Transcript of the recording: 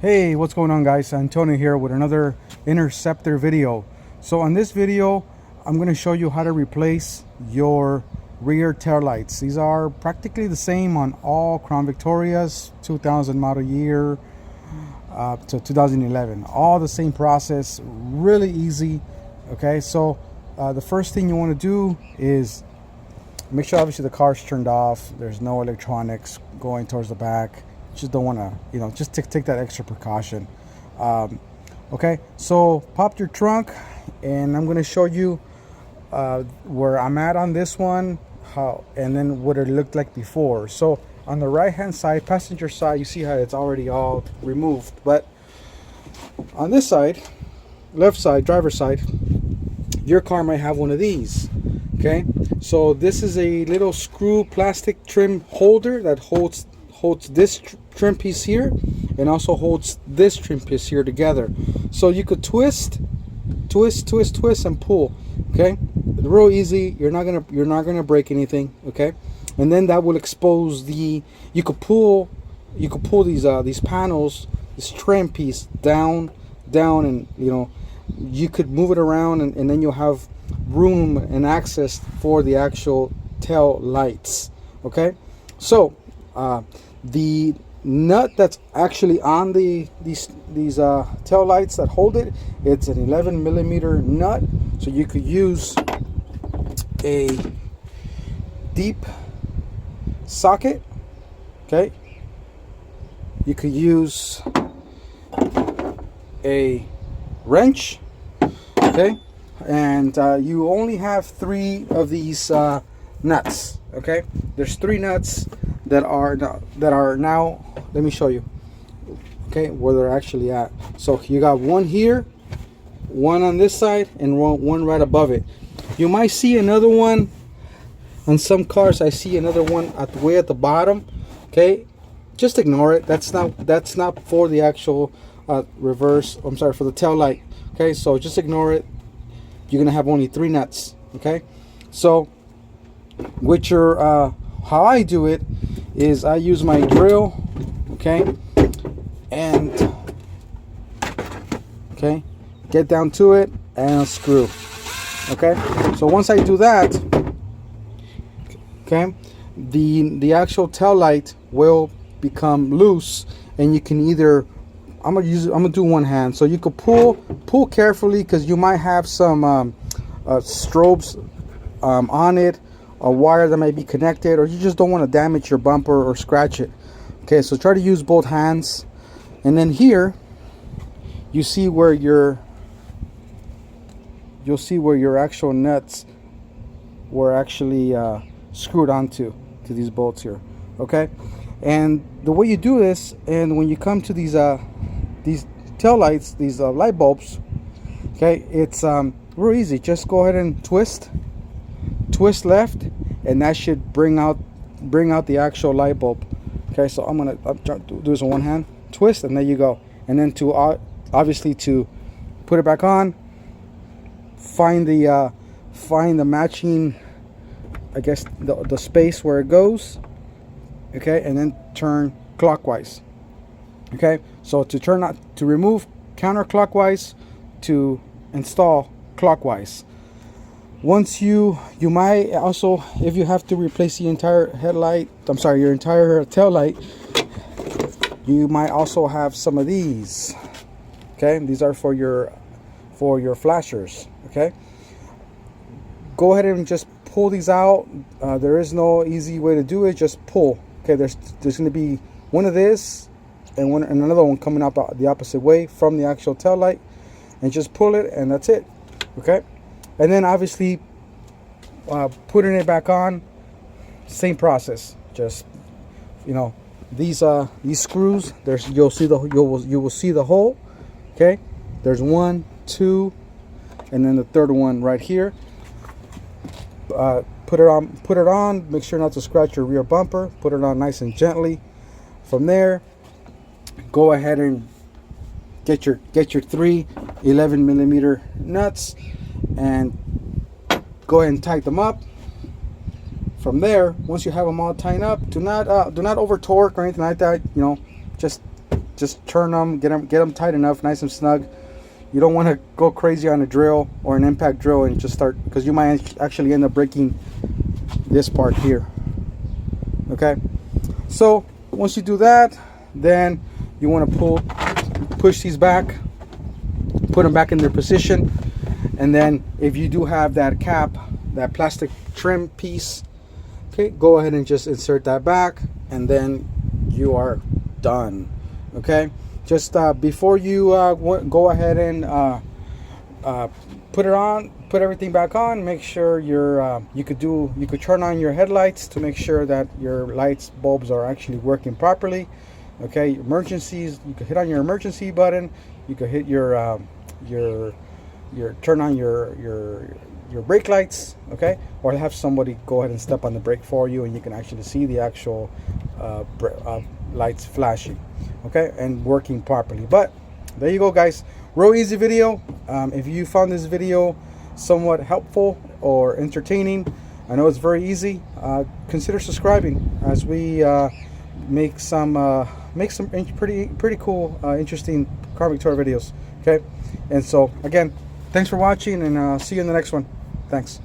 Hey, what's going on, guys? Antonio here with another Interceptor video. So on this video, I'm going to show you how to replace your rear tail lights. These are practically the same on all Crown Victorias, 2000 model year to 2011. All the same process, really easy. Okay, so the first thing you want to do is make sure obviously the car's turned off. There's no electronics going towards the back. Just don't want to, just take that extra precaution. Okay, so pop your trunk, and I'm going to show you where I'm at on this one, and then what it looked like before. So on the right hand side, passenger side, you see how it's already all removed, but on this side, left side, driver's side, your car might have one of these. Okay, so this is a little screw plastic trim holder that holds this trim piece here and also holds this trim piece here together. So you could twist and pull. Okay, real easy. You're not gonna break anything. Okay, and then that will expose the. You could pull these panels, this trim piece down, and you could move it around, and then you'll have room and access for the actual tail lights. Okay, so the nut that's actually on these tail lights that hold it, it's an 11 millimeter nut. So you could use a deep socket. Okay, you could use a wrench. Okay, and you only have 3 of these nuts. Okay, there's 3 nuts that are now, let me show you, okay, where they're actually at. So you got one here, one on this side, and one right above it. You might see another one on some cars. I see another one way at the bottom. Okay, just ignore it. That's not for the actual reverse. I'm sorry, for the tail light. Okay, so just ignore it. You're gonna have only 3 nuts. Okay, so with your how I do it is I use my drill, okay, and get down to it and screw. Okay, so once I do that, okay, the actual tail light will become loose, and you can either, I'm gonna do one hand, so you could pull carefully, because you might have some strobes on it, a wire that might be connected, or you just don't want to damage your bumper or scratch it. Okay, so try to use both hands. And then here you see where you'll see where your actual nuts were actually screwed onto these bolts here. Okay, and the way you do this, and when you come to these tail lights, these light bulbs, okay, it's real easy. Just go ahead and twist left, and that should bring out the actual light bulb. Okay, so I'm trying to do this in one hand, twist, and there you go. And then to obviously to put it back on, find the matching, I guess, the space where it goes. Okay, and then turn clockwise. Okay, so to remove counterclockwise, to install clockwise. Once you might also, if you have to replace the entire your entire tail light, you might also have some of these. Okay, these are for your flashers. Okay, go ahead and just pull these out. There is no easy way to do it. Just pull. Okay, there's going to be one of this and another one coming out the opposite way from the actual tail light, and just pull it, and that's it. Okay. And then obviously putting it back on, same process. Just these screws, you will see the hole. Okay, there's 1, 2, and then the third one right here. Put it on. Make sure not to scratch your rear bumper. Put it on nice and gently. From there, go ahead and get your 3 11 millimeter nuts, and go ahead and tighten them up. From there, once you have them all tightened up, do not over torque or anything like that. Just just turn them, get them tight enough, nice and snug. You don't want to go crazy on a drill or an impact drill and just start, because you might actually end up breaking this part here. Okay, so once you do that, then you want to push these back, put them back in their position, and then if you do have that cap, that plastic trim piece, okay, go ahead and just insert that back, and then you are done. Okay, just before you go ahead and put everything back on, make sure you could turn on your headlights to make sure that your lights bulbs are actually working properly. Okay, emergencies, you could hit on your emergency button, you could hit your turn on your brake lights, okay, or have somebody go ahead and step on the brake for you, and you can actually see the actual lights flashing, okay, and working properly. But there you go, guys. Real easy video. If you found this video somewhat helpful or entertaining, I know it's very easy, consider subscribing as we make some pretty cool, interesting car tour videos. Okay, and so again, thanks for watching, and see you in the next one. Thanks.